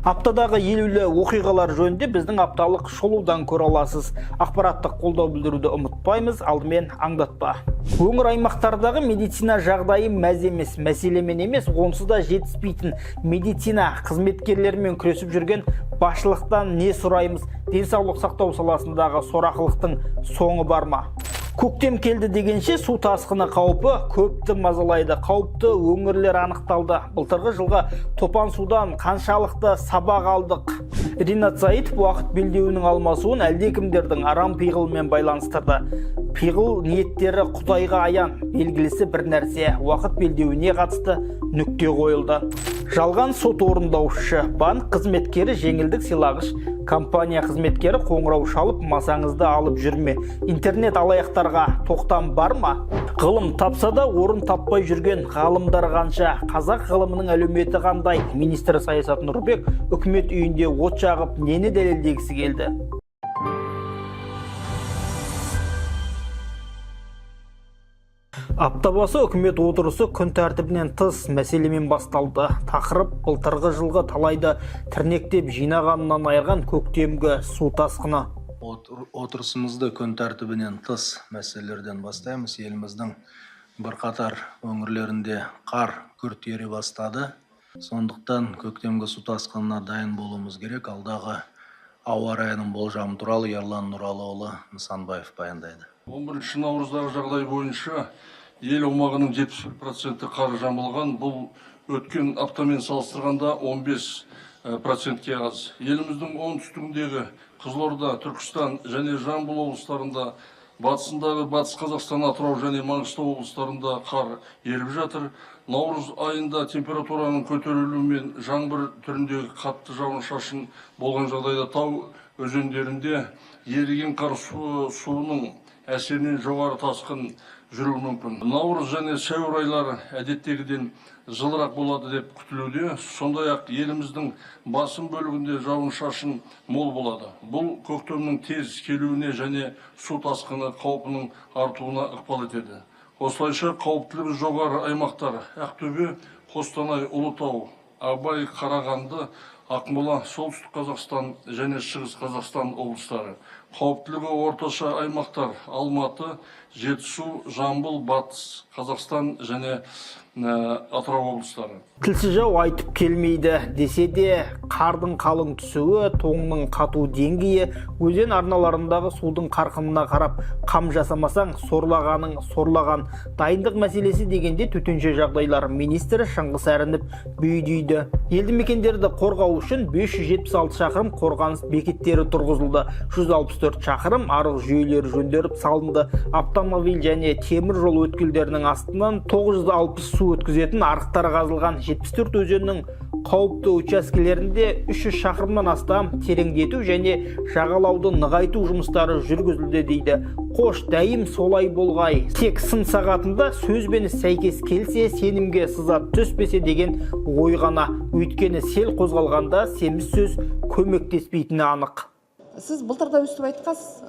Аптадағы елеулі оқиғалар жөнінде біздің апталық шолудан көре аласыз. Ақпараттық қолдау білдіруді ұмытпаймыз, алдымен аңдатпа. Өңір аймақтардағы медицина жағдайы мәз емес, мәселемен емес, онсыз да жетіспейтін медицина қызметкерлерімен күресіп жүрген басшылықтан не сұраймыз? Денсаулық сақтау саласындағы сорақылықтың соңы бар ма? Көктем келді дегенше су тасқыны қаупі көпті мазалайды. Қауіпті өңірлер анықталды. Былтырғы жылға топан судан қаншалықты сабақ алдық. Ринат Зайытов уақыт белдеуінің алмасуын әлдекімдердің арам пиғылымен байланыстырды. Пиғыл ниеттері Құдайға аян, белгілісі бір нәрсе. Уақыт белдеуіне қатысты нүкте қойылды. Жалған сот орындаушы, банк қызметкері жеңілдік сыйлағыш, компания қызметкері қоңырау шалып масаңызды алып жүрме. Интернет алаяқтарға тоқтам бар ма? Ғылым тапса да орын таппай жүрген ғалымдар қанша? Қазақ ғылымының әлеуметі қандай? Министр Саясат Нұрбек үкімет үйінде от жағып нені дәлелдегісі келді? Аптабасы үкімет отырысы күн тәртібінен тыс мәселемен басталды. Тақырып былтырғы жылғы талайды тірнектеп жинағанынан айырған көктемгі су тасқыны. Отырысымызды күн тәртібінен тыс мәселелерден бастаймыз. Еліміздің бірқатар өңірлерінде қар күрт ере бастады. Сондықтан көктемгі су тасқынына дайын болуымыз керек. Алдағы ауа райының болжамы туралы Ерлан Нұралыұлы Нысанбаев баяндайды. 11 наурыздағы жағдай бойынша ел аумағының 70% қар жамылған. Бұл өткен аптамен салыстырғанда 15%-ке аз. Еліміздің оңтүстігіндегі Қызылорда, Түркістан және Жамбыл облыстарында, батысындағы Батыс Қазақстан, Атырау және Маңғыстау облыстарында қар еріп жатыр. Наурыз айында температураның көтерілуімен жаңбыр түріндегі қатты жауын-шашын болған жағдайда тау өзендерінде еріген қар суының әсерінен жоғары тасқын жүруі мүмкін. Наурыз және сәуір айлары әдеттегіден жылырақ болады деп күтілуде. Сондай-ақ еліміздің басым бөлігінде жауын-шашын мол болады. Бұл көктемнің тез келуіне және су тасқыны қаупінің артуына ықпал етеді. Осылайша қауіптілігі жоғары аймақтар Ақтөбе, Қостанай, Ұлытау, Абай, Қарағанды, Ақмола, Солтүстік Қазақстан және Шығыс Қазақстан облыстары. Қауіптілігі орташа аймақтар Алматы, Жетісу, Жамбыл, Батыс Қазақстан және Атырау облыстары. Тілсіз жау айтып келмейді десе де, қардың қалың түсуі, тоңның қату деңгейі, өзен арналарындағы судың қарқынына қарап қам жасамасаң, сорлаған. Дайындық мәселесі дегенде төтенше жағдайлар министрі Шыңғыс Әрініп бүйдейді. Елді мекендерді қорғау үшін 576 шақырым қорғаныс бекеттері тұрғызылды. 164 шақырым арық жүйелері жөнделіп салынды. Автомобиль және темір жол өткелдерінің астынан 960 су өткізетін арықтар қазылған. 74 өзеннің қауіпті учаскелерінде 300 шақырымнан астам тереңдету және жағалауды нығайту жұмыстары жүргізілді дейді. Қош, дәйім солай болғай. Тек сын сағатында сөзбен сәйкес келсе, сенімге сызат түспесе деген ой ғана. Өйткені сел қозғалғанда семіз сөз көмектеспейтіні анық. Сіз былтырда өстіп айтқансыз,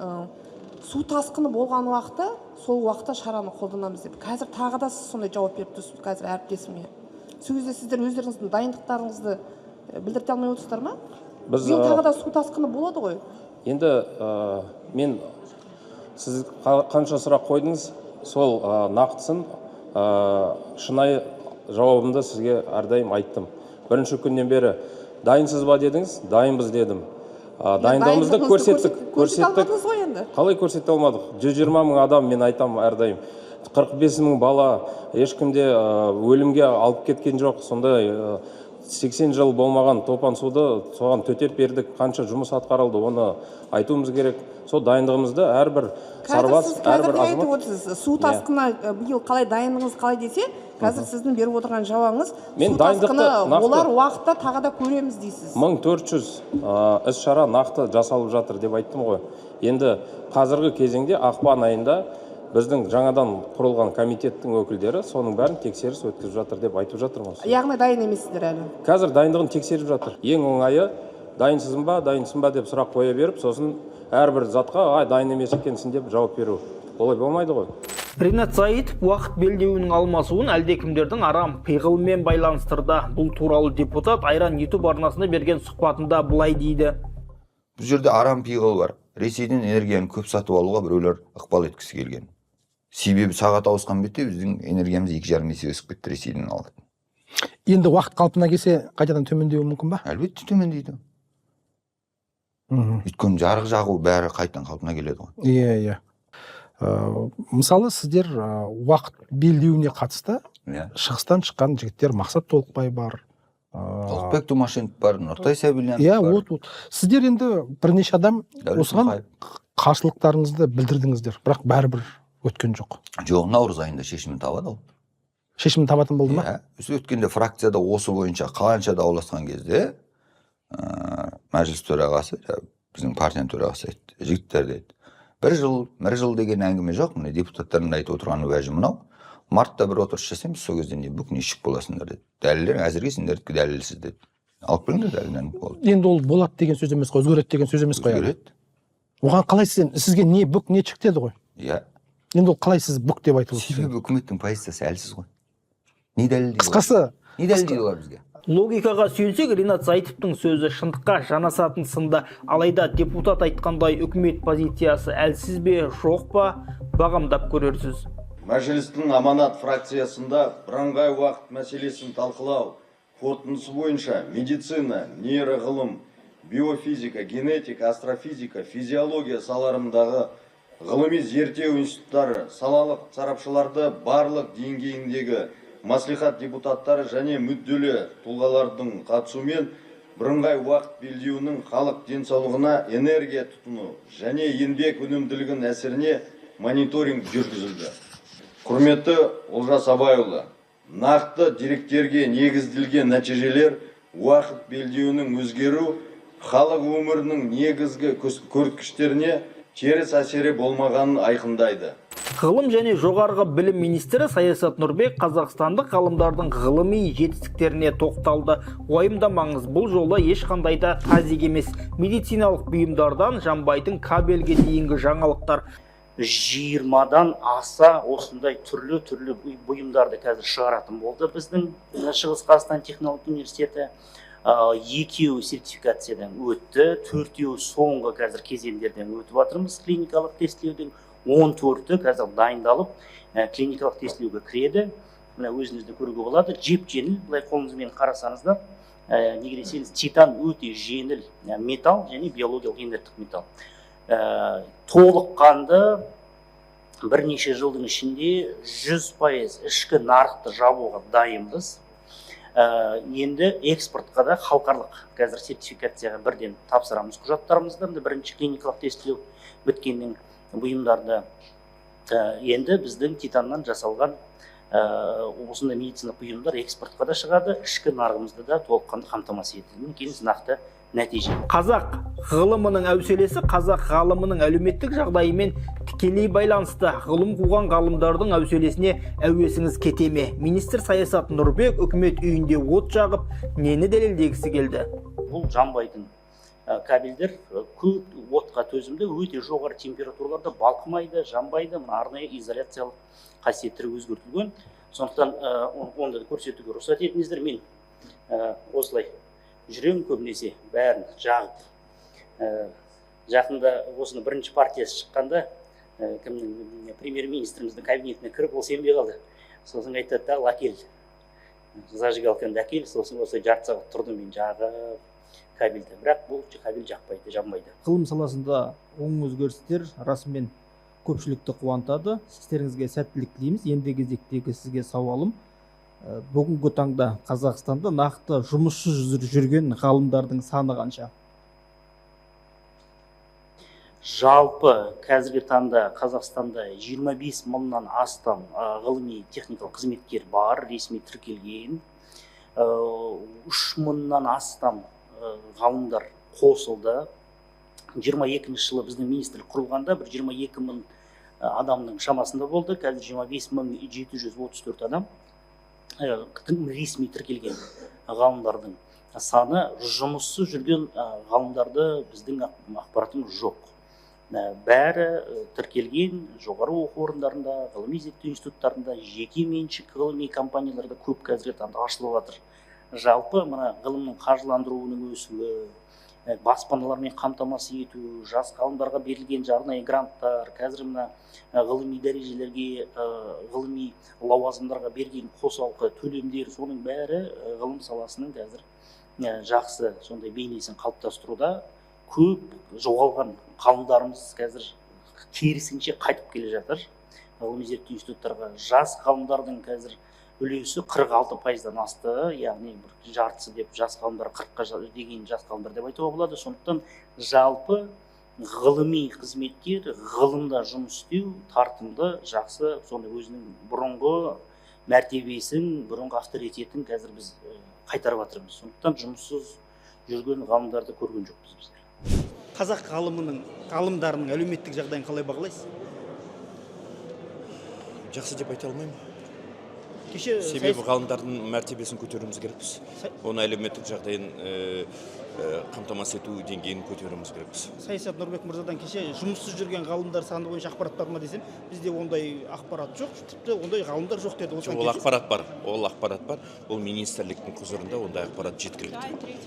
су тасқыны болған уақытта, сол уақытта шараны қолданамыз деп. Қазір тағы да сіз сондай жауап беріп тұрсыз, қазір әріптесіме. Сол кезде сіздер өздеріңіздің дайындықтарыңызды білдірте алмай отырсыздар ма? Биыл тағы да су тасқыны болады ғой. Енді мен сіз қанша сұрақ қойдыңыз, сол нақтысын шынайы жауабымды сізге әрдайым айттым. Бірінші күннен бері дайынсыз ба дедіңіз, дайынбыз дедім. Дайындығымызды көрсеттік. Қалай көрсете алмадық? 120 мың адам, мен айтам әрдайым. 45 мың бала ешкімде өлімге алып кеткен жоқ. Сондай 80 жыл болмаған топан суды соған төтеп бердік. Қанша жұмыс атқарылды, оны айтуымыз керек. Сол дайындығымызды әрбір сарбаз, әрбір азамат. Су тасқыны биыл қалай дайындығыңыз қалай десе, қазір сіздің беріп отырған жауабыңыз су тасқыны олар уақытта тағы да көреміз дейсіз. 1400 іс-шара нақты жасалып жатыр деп айттым ғой. Енді қазіргі кезеңде ақпан айында біздің жаңадан құрылған комитеттің өкілдері соның бәрін тексеріс өткізіп жатыр деп айтып жатырмыз. Яғни дайын емессіздер әлі? Қазір дайындығын тексеріп жатыр. Ең оңайы дайынсызын ба, дайынсың ба деп сұрақ қоя беріп, сосын әрбір затқа дайын емес екенсің деп жауап беру. Олай болмайды ғой. Ринат Зайытов уақыт белдеуінің алмасуын әлдекімдердің арам пиғылымен байланыстырды. Бұл туралы депутат Айран YouTube арнасына берген сұхбатында былай дейді. Бұл жерде арам пиғыл бар. Ресейден энергияны көп сатып алуға біреулер ықпал еткісі келген. Себебі сағат ауысқан бетте біздің энергиямыз 2,5 есе өсіп кетті Ресейден алады. Енді уақыт қалпына келсе қайтадан төмендеуі мүмкін ба? Әлбетте төмендейді. Өйткені жарық жағу бәрі қайтадан қалпына келеді ғой. Иә. Мысалы сіздер уақыт белдеуіне қатысты шығыстан шыққан жігіттер Мақсат Толықбай бар. Толықбек Тумашенов бар, Нұртай Сәбильянов Иә, бар. Сіздер енді бірнеше адам Дәулет осыған Мұқаев. қарсылықтарыңызды білдірдіңіздер, бірақ бәрібір өткен жоқ. Жоқ, наурыз айында шешімін табады ол. Шешімін табатын болды ма? Біз өткенде фракцияда осы бойынша қанша дауласқан кезде мәжіліс төрағасы, біздің партияның төрағасы айтты, жігіттер деді. Бір жыл деген әңгіме жоқ, міне депутаттардың айтып отырған уәжі мынау. Мартта бір отырыс жасаймыз, сол кезде не бүк не шық боласыңдар деді. Дәлелдер әзірге сендердікі дәлелсіз деді. Алып келіңдер дәлелден болды. Енді ол болады деген сөз емес қой, өзгереді деген сөз емес қой. Өзгереді. Оған қалай сізге не бүк не шық деді ғой? Иә. Енді ол қалай сіз бүк деп айтып отырсыз? Себебі үкіметтің позициясы әлсіз ғой. Не дәлелдейді? Қысқасы, Не дәлелдейді олар бізге? Логикаға сүйенсек, Ринат Зайытовтың сөзі шындыққа жанасатын сынды. Алайда депутат айтқандай үкімет позициясы әлсіз бе, жоқ па, бағамдап көрерсіз. Мәжілістің аманат фракциясында бірыңғай уақыт мәселесін талқылау қорытындысы бойынша медицина, нейроғылым, биофизика, генетика, астрофизика, физиология салаларындағы ғылыми зерттеу институттары, салалық сарапшыларды барлық деңгейіндегі мәслихат депутаттары және мүдделі тұлғалардың қатысуымен бірыңғай уақыт белдеуінің халық денсаулығына, энергия тұтыну және еңбек өнімділігінің әсеріне мониторинг жүргізілді. Құрметті Олжас Абайұлы, нақты деректерге негізделген нәтижелер уақыт белдеуінің өзгеру халық өмірінің негізгі көрсеткіштеріне теріс әсері болмағанын айқындайды. Ғылым және жоғарғы білім министрі Саясат Нұрбек қазақстандық ғалымдардың ғылыми жетістіктеріне тоқталды. Уайымдамаңыз, бұл жолы ешқандай да тазик емес. Медициналық бұйымдардан жанбайтын кабельге дейінгі жаңалықтар. 20-дан аса осындай түрлі бұйымдарды қазір шығаратын болды біздің Шығыс Қазақстан технологиялық университеті. 2 сертификациядан өтті, 4 соңғы қазір кезеңдерден өтіп жатырмыз клиникалық тестілеуден, 14-і қазір дайындалып клиникалық тестілеуге кіреді. Мына өзіңізді көруге болады. Жеп-жеңіл, былай қолыңызбен қарасаңыздар, неге десеңіз, титан өте жеңіл металл және биологиялық инерттік металл. Толыққанды бірнеше жылдың ішінде 100% ішкі нарықты жабуға дайынбыз. Енді экспортқа да халықаралық қазір сертификацияға бірден тапсырамыз құжаттарымызды. Бірінші клиникалық тестілеу біткеннен бұйымдарды енді біздің титаннан жасалған осындай медицина бұйымдар экспортқа да шығады, ішкі нарығымызды да толыққанды қамтамасыз етеді. Кейін нақты нәтиже. Қазақ ғылымының әуселесі қазақ ғалымының әлеуметтік жағдайымен тікелей байланысты. Ғылым қуған ғалымдардың әуселесіне әуесіңіз кете ме? Министр Саясат Нұрбек үкімет үйінде от жағып, нені дәлелдегісі келді? Бұл жанбайтын кабельдер көп отқа төзімді, өте жоғары температураларда балқымайды, жанбайды, арнайы изоляциялық қасиеттері өзгертілген. Сондықтан онда көрсетуге рұқсат етіңіздер. Мен осылай жүрем көбінесе бәрін жағып. Жақында осыны бірінші партиясы шыққанда премьер-министріміздің кабинетіне кіріп, ол сенбей қалды. Сосын айтады да, әкел, зажигалканы әкел, сосын осылай жарты сағат тұрдым мен жағып кабельді. Бірақ бұл кабель жақпайды, жанбайды. Ғылым саласында оң өзгерістер расымен көпшілікті қуантады. Сіздеріңізге сәттілік тілейміз. Енді кезектегі сізге сауалым. Бүгінгі таңда Қазақстанда нақты жұмыссыз жүрген ғалымдардың саны қанша? Жалпы қазіргі таңда Қазақстанда 25 мыңнан астам ғылыми техникалық қызметкер бар, ресми тіркелген. 3 мыңнан астам ғалымдар қосылды. 22 жылы біздің министрлік құрылғанда бір 22 мың адамның шамасында болды. Қазір 25 мың 734 адам ресми тіркелген ғалымдардың саны. Жұмыссыз жүрген ғалымдарды біздің ақпаратымыз жоқ. бәрі тіркелген жоғары оқу орындарында, ғылыми зерттеу институттарында, жеке меншік ғылыми компанияларда көп қазіргі таңда ашылып жатыр. Жалпы мына ғылымның қаржыландыруының өсуі, баспаналармен қамтамасыз ету, жас ғалымдарға берілген арнайы гранттар, қазір мына ғылыми дәрежелерге, ғылыми лауазымдарға берген қосалқы төлемдер, соның бәрі ғылым саласының қазір жақсы сондай бейнесін қалыптастыруда. Көп жоғалған ғалымдарымыз қазір керісінше қайтып келе жатыр. Ғылыми зерттеу институттарға жас ғалымдардың қазір үлесі 46%-дан асты, яғни бір жартысы деп жас ғалымдар 40-қа деген жас ғалымдар деп айтуға болады. Сондықтан жалпы ғылыми қызметкер ғылымда жұмыс істеу тартымды, жақсы, сонда өзінің бұрынғы мәртебесін, бұрынғы авторитетін қазір біз қайтарып жатырмыз. Сондықтан жұмыссыз жүрген ғалымдарды көрген жоқпыз біздер. Қазақ ғалымдарының әлеуметтік жағдайын қалай бағалайсыз? Жақсы деп айта алмаймын. Себебі ғалымдардың мәртебесін көтеруіміз керекпіз. Оны әлеуметтік жағдайын қамтамасыз ету деңгейін көтеруіміз керекпіз. Саясат Нұрбек мырзадан кеше жұмыссыз жүрген ғалымдар саны бойынша ақпарат бар ма десем, бізде ондай ақпарат жоқ, тіпті ондай ғалымдар жоқ деді. Ол ақпарат бар. Ол министрліктің құзырында ондай ақпарат жеткілікті.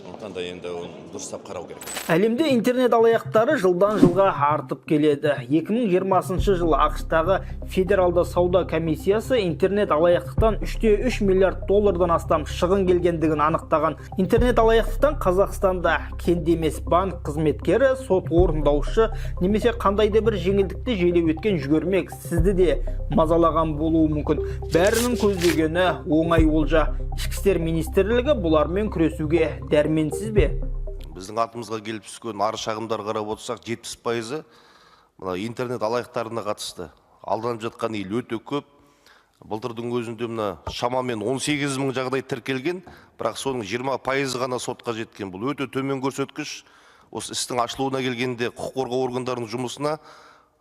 Сондықтан да енді оны дұрыстап қарау керек. Әлемде интернет алаяқтары жылдан жылға артып келеді. 2020 жылы ақш-тағы Федералды сауда комиссиясы интернет алаяқтықтан 3,3 миллиард доллардан астам шығын келгендігін анықтаған. Интернет алаяқтықтан Қазақстанда кенде емес банк қызметкері, сот орындаушы немесе қандайда бір жеңілдікті желеу еткен жүгермек сізді де мазалаған болуы мүмкін. Бәрінің көздегені оңай олжа. Ішкі істер министрлігі бұлармен күресуге дәрменсіз бе? Біздің атымызға келіп түскен арыз шағымдар қарап отырсақ, 70%-ы мына интернет алаяқтарына қатысты. Алданып жатқан ел өте көп. Былтырдың өзінде мына шамамен 18 мың жағдай тіркелген, бірақ соның 20% ғана сотқа жеткен. Бұл өте төмен көрсеткіш. Осы істің ашылуына келгенде құқық қорғау органдарының жұмысына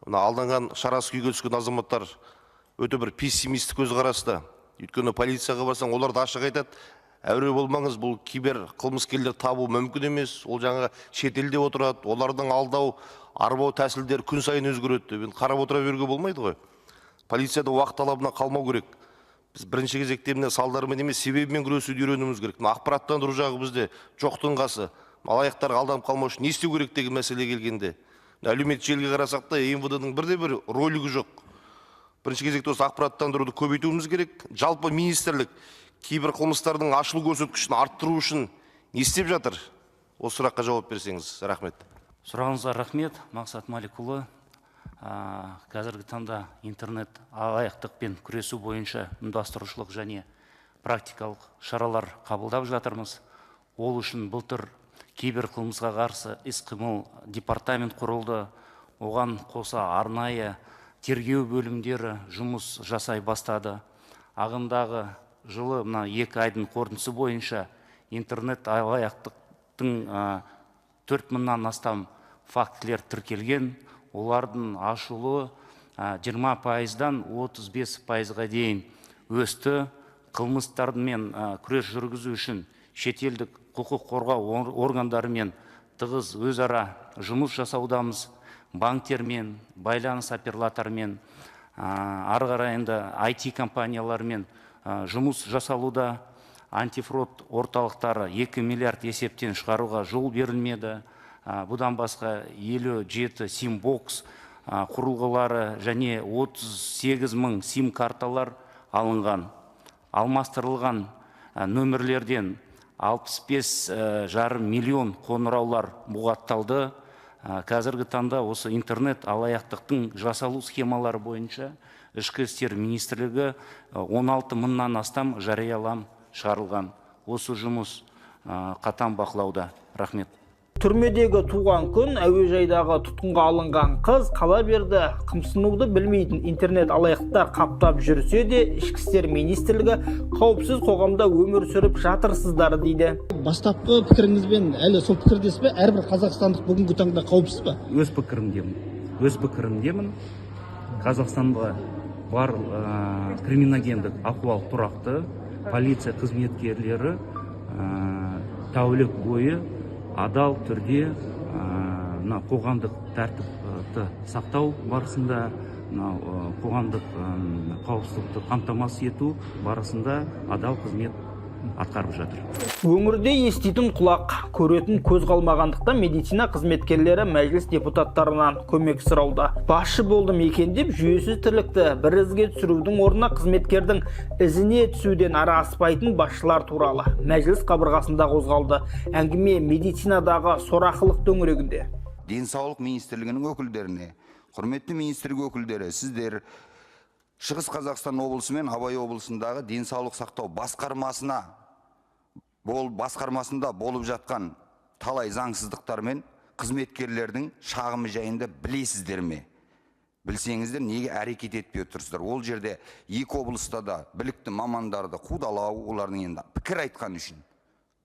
мына алданған шарасы күйге түскен азаматтар өте бір пессимистік көзқараста. Өйткені полицияға барсаң, олар да ашық айтады, әуре болмаңыз, бұл кибер қылмыскерлер табу мүмкін емес. Ол жаңа шетелде отырады, олардың алдау, арбау тәсілдер күн сайын өзгереді деп. Қарап отыра беруге болмайды ғой. Полицияда уақыт талабына қалмау керек. Біз бірінші кезекте міне салдарымен емес, себебімен күресуді үйренуіміз керек. Ақпараттандыру жағы бізде жоқтың қасы. Алаяқтарға алданып қалмау үшін не істеу керек деген мәселе келгенде. Әлеуметтік желіге қарасақ та МВД-ның бірде-бір ролигі жоқ. Бірінші кезекте осы ақпараттандыруды көбейтуіміз керек. Жалпы министрлік кейбір қылмыстардың ашылу көрсеткішін арттыру үшін не істеп жатыр? Осы сұраққа жауап берсеңіз, рахмет. Сұрағыңызға рахмет, Мақсат Маликұлы. Қазіргі таңда интернет алаяқтықпен күресу бойынша ұйымдастырушылық және практикалық шаралар қабылдап жатырмыз. Ол үшін былтыр кибер қылмысқа қарсы іс-қимыл департамент құрылды. Оған қоса арнайы тергеу бөлімдері жұмыс жасай бастады. Ағымдағы жылы 2 айдың қорытындысы бойынша интернет алаяқтықтың 4000-нан астам фактілер тіркелген. Олардың ашылуы 20%-дан 35%-ға дейін өсті. Қылмыстармен күрес жүргізу үшін шетелдік құқық қорғау органдарымен тығыз өзара жұмыс жасаудамыз. Банктермен, байланыс оператормен, ары қарайында IT компаниялармен жұмыс жасалуда. Антифрод орталықтары 2 миллиард есептен шығаруға жол берілмеді. Бұдан басқа 57 сим-бокс құрылғылары және 38 мың сим-карталар алынған. Алмастырылған нөмірлерден 65,5 миллион қоңыраулар бұғатталды. Қазіргі таңда осы интернет алаяқтықтың жасалу схемалары бойынша Ішкі істер министрлігі 16 мыңнан астам жариялам шығарылған. Осы жұмыс қатаң бақылауда. Рахмет. Түрмедегі туған күн, әуежайдағы тұтқынға алынған қыз қала берді. Қымсынуды білмейтін интернет алаяқтар қаптап жүрсе де, Ішкі істер министрлігі қауіпсіз қоғамда өмір сүріп жатырсыздар дейді. Бастапқы пікіріңізбен әлі сол пікірдесіз бе? Әрбір қазақстандық бүгінгі таңда қауіпсіз бе? Өз пікірімдемін. Қазақстанда бар криминогендік ахуал тұрақты. Полиция қызметкерлері тәулік бойы адал түрде қоғамдық тәртіп денсаулықты сақтау барысында, мынау қоғамдық қауіпсіздікті қамтамасыз ету барысында адал қызмет атқарып жатыр. Өңірде еститін құлақ, көретін көз қалмағандықтан медицина қызметкерлері мәжіліс депутаттарынан көмек сұрауда. Басшы болдым екен деп жүйесіз тірлікті бір ізге түсірудің орнына қызметкердің ізіне түсуден ара аспайтын басшылар туралы мәжіліс қабырғасында қозғалды. Әңгіме медицинадағы сорақылық төңірегінде. Денсаулық министрлігінің өкілдеріне, құрметті министрлік өкілдері, сіздер Шығыс Қазақстан облысы мен Абай облысындағы денсаулық сақтау басқармасында болып жатқан талай заңсыздықтар мен қызметкерлердің шағымы жайында білесіздер ме? Білсеңіздер, неге әрекет етпей отырсыздар? Ол жерде екі облыста да білікті мамандарды қудалау, олардың енді пікір айтқан үшін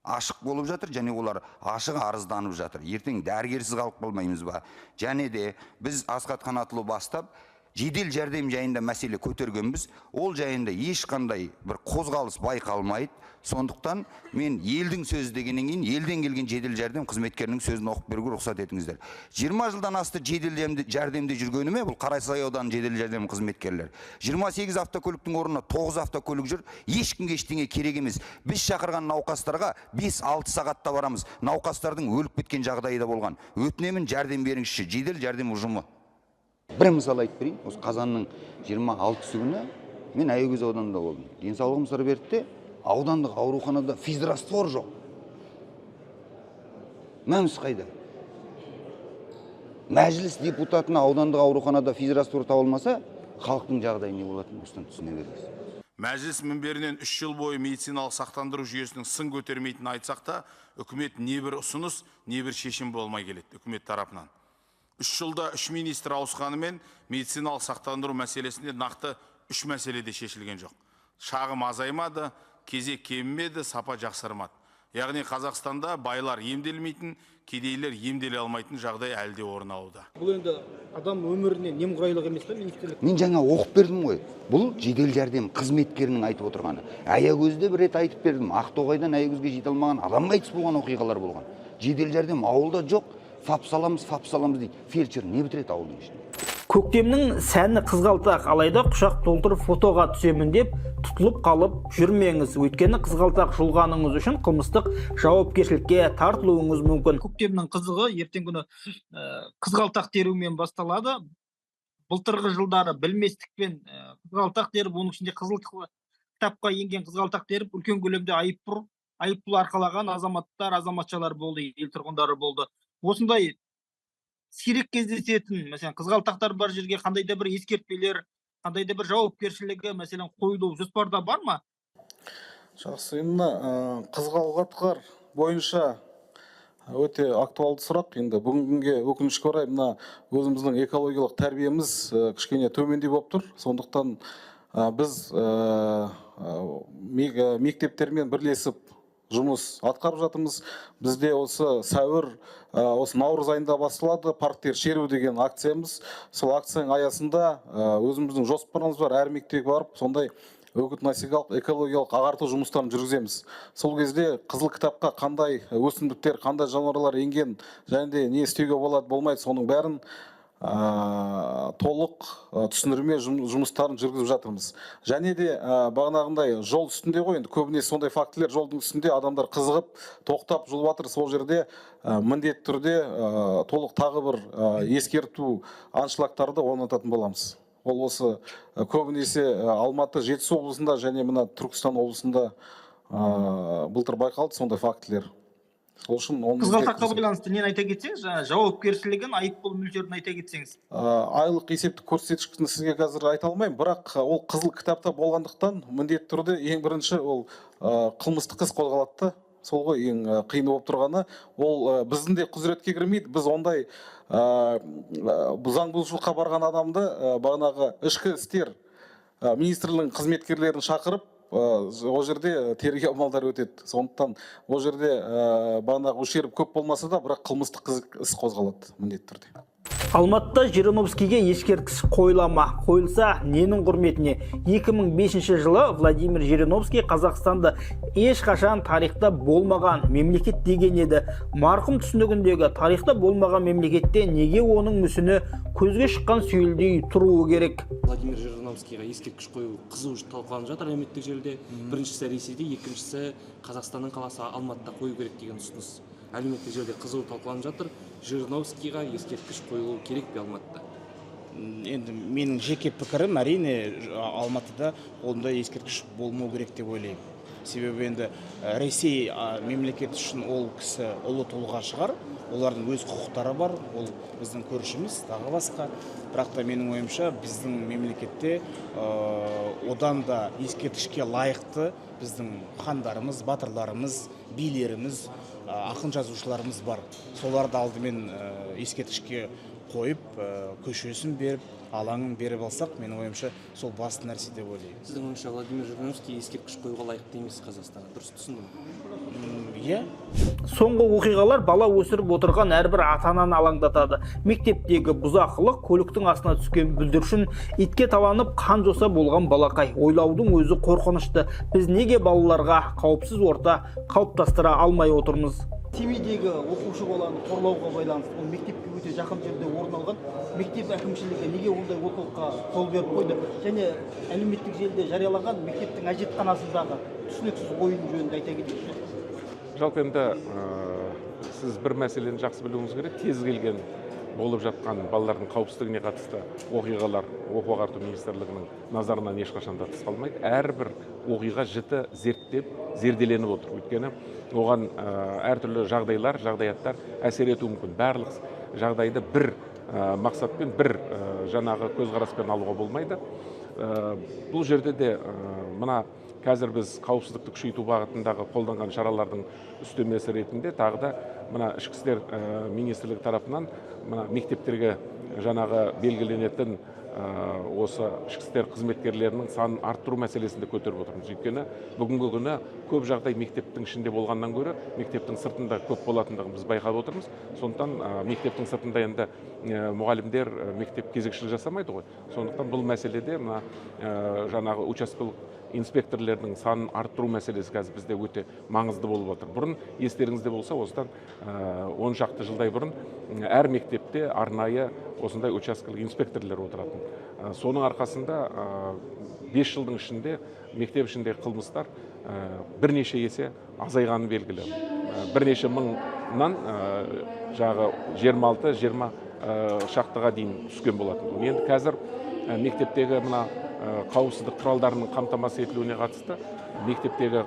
ашық болып жатыр, және олар ашық арызданып жатыр. Ертең дәрігерсіз қалып қалмаймыз ба? Және де біз Асхат Қанатұлы бастап жедел жәрдем жайында мәселе көтергенбіз. Ол жайында ешқандай бір қозғалыс байқалмайды. Сондықтан мен елдің сөзі дегеннен кейін елден келген жедел жәрдем қызметкерінің сөзін оқып беруге рұқсат етіңіздер. 20 жылдан асты жедел жәрдемде жүргеніме, бұл Қарасай ауданының жедел жәрдем қызметкерлер. 28 автокөліктің орнына 9 автокөлік жүр. Ешкімге ештеңе керек емес. Біз шақырған науқастарға 5-6 сағатта барамыз. Науқастардың өліп кеткен жағдайы да болған. Өтінемін, жәрдем беріңізші, жедел жәрдем ұжымы. Бір мысал айтып берейін. Осы қазанның 26 күні мен Аягөз ауданында болдым. Денсаулығым сыр берді де, аудандық ауруханада физраствор жоқ. Мәмс қайда? Мәжіліс депутатына аудандық ауруханада физраствор табылмаса, халықтың жағдайы не болатынын осыдан түсіне беріңіз. Мәжіліс мінберінен 3 жыл бойы медициналық сақтандыру жүйесінің сын көтермейтінін айтсақ та, үкімет не бір ұсыныс, не бір шешім болмай келеді үкімет тарапынан. 3 жылда 3 министр ауысқанымен медициналық сақтандыру мәселесінде нақты 3 мәселеде шешілген жоқ. Шағым азаймады, кезек кемімеді, сапа жақсармады. Яғни Қазақстанда байлар емделмейтін, кедейлер емделе алмайтын жағдай әлде орын алуда. Бұл енді адам өміріне немқұрайлық емес пе министрлік? Мен жаңа оқып бердім ғой. Бұл жедел жәрдем қызметкерінің айтып отырғаны. Аягөзде бір рет айтып бердім. Ақтоғайдан Аягөзге жете алмаған адам қайтыс болған оқиғалар болған. Жедел жәрдем ауылда жоқ. Фап саламыз дейді. Фельдшер не бітіреді ауылдың ішінде? Көктемнің сәні қызғалтақ, алайда құшақ толтырып фотоға түсемін деп тұтылып қалып жүрмеңіз. Өйткені қызғалтақ жұлғаныңыз үшін қылмыстық жауапкершілікке тартылуыңыз мүмкін. Көктемнің қызығы ертең күні қызғалтақ терумен басталады. Былтырғы жылдары білместікпен қызғалтақ теріп, оның ішінде қызыл кітапқа енген қызғалтақ теріп, үлкен көлемде айыппұл арқалаған азаматтар, азаматшалар болды, ел тұрғындары болды. Осындай сирек кездесетін, мәселен, қызғалтақтар бар жерге қандай да бір ескертпелер, қандай да бір жауапкершілігі, мәселен, қойылу жоспарда бар ма? Жақсы, енді қызғалдақтар бойынша өте актуалды сұрақ. Енді бүгінге өкінішке орай мына өзіміздің экологиялық тәрбиеміз кішкене төмендей болып тұр. Сондықтан біз мектептермен бірлесіп жұмыс атқарып жатырмыз. Бізде осы сәуір, осы наурыз айында басталады парктер шеру деген акциямыз. Сол акцияның аясында өзіміздің жоспарымыз бар, әр мектепке барып, сондай үгіт-насихаттық экологиялық ағарту жұмыстарын жүргіземіз. Сол кезде қызыл кітапқа қандай өсімдіктер, қандай жануарлар енген, және де не істеуге болады, болмайды, соның бәрін толық түсіндірме жұмыстарын жүргізіп жатырмыз. Және де бағанағындай жол үстінде ғой, енді көбіне сондай фактілер жолдың үстінде адамдар қызығып, тоқтап жүріп жатыр. Сол жерде міндетті түрде толық тағы бір ескерту аншлагтарды орнататын боламыз. Ол осы көбінесе Алматы, Жетісу облысында және мына Түркістан облысында былтыр байқалды сондай фактілер. Қызғалтаққа байланысты нені айта кетсеңіз, жауапкершілігін, айыппұл мөлшерін айта кетсеңіз. Айлық есептік көрсеткішін сізге қазір айта алмаймын, бірақ ол қызыл кітапта болғандықтан міндетті түрде ең бірінші ол қылмыстық іс қозғалады. Сол ғой ең қиын болып тұрғаны. Ол біздің де құзыретке кірмейді. Біз ондай заң бұзушылыққа барған адамды бағанағы ішкі істер министрлігінің қызметкерлерін шақырып, ол жерде тергеу амалдары өтеді. Сондықтан ол жерде бағанағы ущерб көп болмаса да, бірақ қылмыстық іс қозғалады міндетті түрде. Алматыда Жириновскийге ескерткіш қойылама. Қойылса, ненің құрметіне? 2005 жылы Владимир Жириновский Қазақстанды ешқашан тарихта болмаған мемлекет деген еді. Марқұм түсінігіндегі тарихта болмаған мемлекетте неге оның мүсіні көзге шыққан сүйелдей тұруы керек? Владимир Жириновскийға ескерткіш қою қызу талқыланып жатыр әлеуметтік желіде. Біріншісі Ресейде, екіншісі Қазақстанның қаласы Алматыда қою керек деген ұсыныс әлеуметтік желіде қызу талқыланып жатыр. Жириновскийға ескерткіш қойылуы керек пе Алматыда? Енді менің жеке пікірім, әрине Алматыда ондай ескерткіш болмау керек деп ойлаймын. Себебі енді Ресей мемлекет үшін ол кісі ұлы тұлға шығар, олардың өз құқықтары бар, ол біздің көршіміз, тағы басқа. Бірақ та менің ойымша біздің мемлекетте одан да ескерткішке лайықты біздің хандарымыз, батырларымыз, билеріміз, ақын жазушыларымыз бар. Соларды алдымен ескерткішке қойып, көшесін беріп, алаңын беріп алсақ, менің ойымша сол басты нәрсе деп ойлаймын. Сіздің ойыңызша Владимир Жириновский ескерткіш қоюға лайықты емес Қазақстанға, дұрыс түсіндім? Иә. Соңғы оқиғалар бала өсіріп отырған әрбір ата-ананы алаңдатады. Мектептегі бұзақылық, көліктің астына түскен бүлдіршін, итке таланып қан жоса болған балақай. Ойлаудың өзі қорқынышты. Біз неге балаларға қауіпсіз орта қалыптастыра алмай отырмыз? Семейдегі оқушы баланы қорлауға байланысты, ол мектепке өте жақын жерде орын алған. Мектеп әкімшілігі неге ондай олқылыққа жол беріп қойды? Және әлеуметтік желіде жарияланған мектептің әжетханасындағы түсініксіз ойын жөнінде айта кетейік. Жалпы енді сіз бір мәселені жақсы білуіңіз керек. Тез келген болып жатқан балалардың қауіпсіздігіне қатысты оқиғалар оқу ағарту министрлігінің назарынан ешқашанда тыс қалмайды. Әрбір оқиға жіті зерттеп, зерделеніп отыр. Өйткені оған әртүрлі жағдайлар, жағдаяттар әсер етуі мүмкін. Барлық жағдайды бір мақсатпен, бір жаңағы көзқараспен алуға болмайды. Бұл жерде де мына қазір біз қауіпсіздікті күшейту бағытындағы қолданған шаралардың үстемесі ретінде тағы да мына ішкі істер министрлігі тарапынан мына мектептерге жаңағы белгіленетін осы ішкі істер қызметкерлерінің санын арттыру мәселесінде көтеріп отырмыз. Өйткені бүгінгі күні көп жағдай мектептің ішінде болғаннан гөрі мектептің сыртында көп болатындығын біз байқап отырмыз. Сондықтан мектептің сыртында енді мұғалімдер мектеп кезекшілік жасамайды ғой. Сондықтан бұл мәселеде мына жаңағы учаскелік инспекторлердің санын арттыру мәселесі қазір бізде өте маңызды болып отыр. Бұрын естеріңізде болса, осыдан 10 шақты жылдай бұрын әр мектепте арнайы осындай учаскелік инспекторлер отыратын. Соның арқасында 5 жылдың ішінде мектеп ішіндегі қылмыстар бірнеше есе азайғаны белгілі. Бірнеше мыңнан жағы 26-20 шақтыға дейін түскен болатын. Енді қазір мектептегі мына қауіпсіздік құралдарының қамтамасыз етілуіне қатысты мектептегі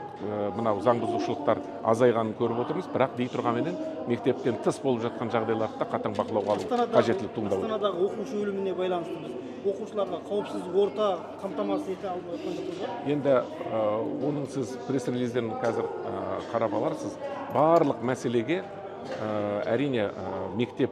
мынау заң бұзушылықтар азайғанын көріп отырмыз, бірақ дей тұрғанменен мектептен тыс болып жатқан жағдайларды қатаң бақылауға алу қажеттілік туындап отыр. Астанадағы оқушы өліміне байланысты біз оқушыларға қауіпсіз орта қамтамасыз ете алмай отырмыз ба? Енді оның сіз пресс-релизден қазір қарап аларсыз. Барлық мәселеге әрине мектеп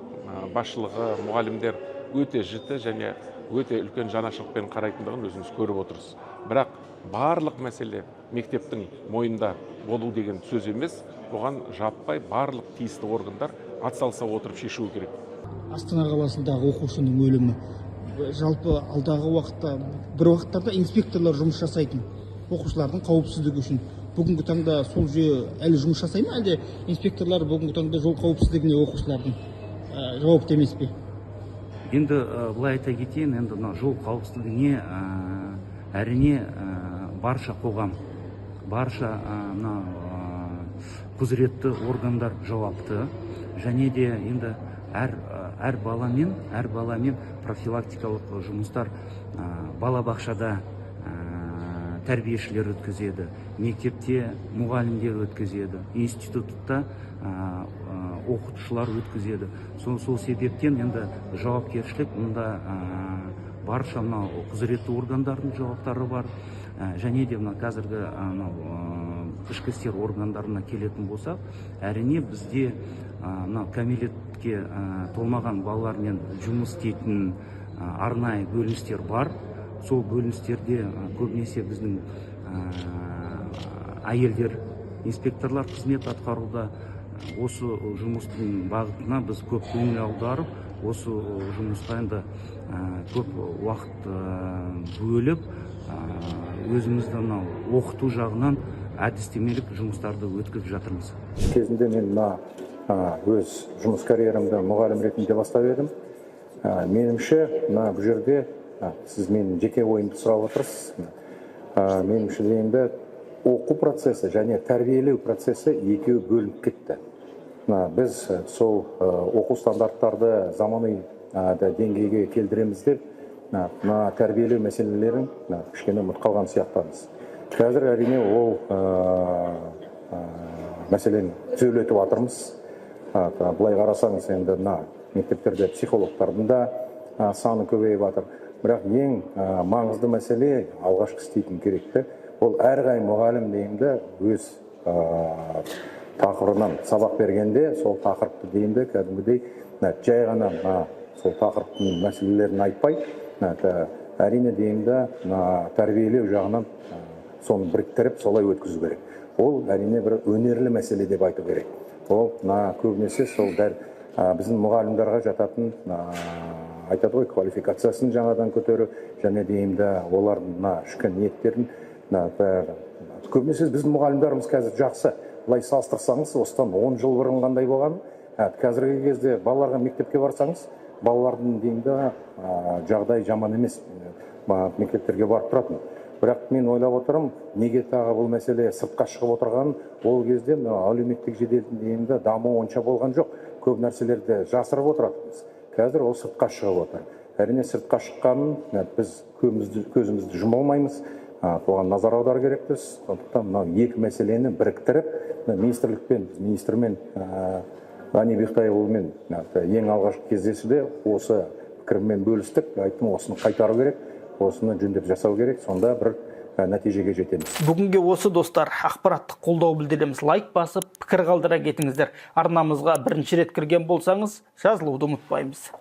басшылығы, мұғалімдер өте жіті және өте үлкен жанашырлықпен қарайтындығын өзіңіз көріп отырсыз. Бірақ барлық мәселе мектептің мойнында болу деген сөз емес, оған жаппай барлық тиісті органдар атсалыса отырып шешуі керек. Астана қаласындағы оқушының өлімі. Жалпы алдағы уақытта бір уақыттарда инспекторлар жұмыс жасайтын оқушылардың қауіпсіздігі үшін. Бүгінгі таңда сол жүйе әлі жұмыс жасай ма, әлде инспекторлар бүгінгі таңда жол қауіпсіздігіне оқушылардың жауапты емес пе? Енді былай айта кетейін, енді жол қауіпсіздігіне әрине барша қоғам, барша құзыретті органдар жауапты, және де енді әр баламен профилактикалық жұмыстар балабақшада тәрбиешілер өткізеді, мектепте мұғалімдер өткізеді, институтта оқытушылар өткізеді. Сол себептен енді жауапкершілік мұнда барша құзыретті органдардың жауаптары бар. Және де қазіргі ішкі істер органдарына келетін болсақ, әрине бізде кәмелетке толмаған балалармен жұмыс істейтін арнайы бөліністер бар. Сол бөліністерде көбінесе біздің әйелдер инспекторлар қызмет атқаруда, осы жұмыстың бағытына біз көп көңіл аударып, осы жұмысқа енді көп уақыт бөліп, өзімізді мынау оқыту жағынан әдістемелік жұмыстарды өткізіп жатырмыз. Кезінде мен өз жұмыс карьерамды мұғалім ретінде бастап едім. Меніңше, бұл жерде сіз менің жеке ойымды сұрап отырсыз. Меніңше деймді, оқу процесі және тәрбиелеу процесі екеуі бөлініп кетті. Біз сол оқу стандарттарды заманауи деңгейге келтіреміз деп, тәрбиелеу мәселелерін кішкене ұмытып қалған сияқтымыз. Қазір әрине ол мәселені түзелетіп жатырмыз. Былай қарасаңыз, енді мектептерде психологтардың да саны көбейіп жатыр. Бірақ ең маңызды мәселе, алғашқы істейтін керекті, ол әрқайсысы мұғалім деймді өз тақырыбынан сабақ бергенде, сол тақырыпты деймді кәдімгідей жай ғана сол тақырыптың мәселелерін айтпай, әрине деймді тәрбиелеу жағынан соны біріктіріп солай өткізу керек. Ол әрине бір өнерлі мәселе деп айту керек. Ол көбінесе сол біздің мұғалімдарға жататын айтады ғой, квалификациясын жаңадан көтеру және деймді олардың ішкі ниеттерін көбінесе біздің мұғалімдарымыз қазір жақсы. Былай салыстырсаңыз, осыдан 10 жыл бұрын қандай болған, қазіргі кезде балаларға мектепке барсаңыз, балалардың деймді жағдай жаман емес, мектептерге барып тұратын. Бірақ мен ойлап отырмын, неге тағы бұл мәселе сыртқа шығып отырған, ол кезде әлеуметтік жеделдің деймді даму онша болған жоқ. Көп нәрселерді жасырып отыратынбыз. Қазір ол сыртқа шығып отыр. Әрине сыртқа шыққанын біз көзімізді жұма алмаймыз. Оған назар аудару керекпіз. Сондықтан екі мәселені біріктіріп, министрмен Ғани Бектайұлымен ең алғашқы кездесуде осы пікірмен бөлістік, айттым, осыны қайтару керек, осыны жөндеп жасау керек, сонда бір нәтижеге жетеміз. Бүгінге осы достар, ақпараттық қолдау білдіреміз. Лайк басып, пікір қалдыра кетіңіздер. Арнамызға бірінші рет кірген болсаңыз, жазылуды ұмытпаймыз.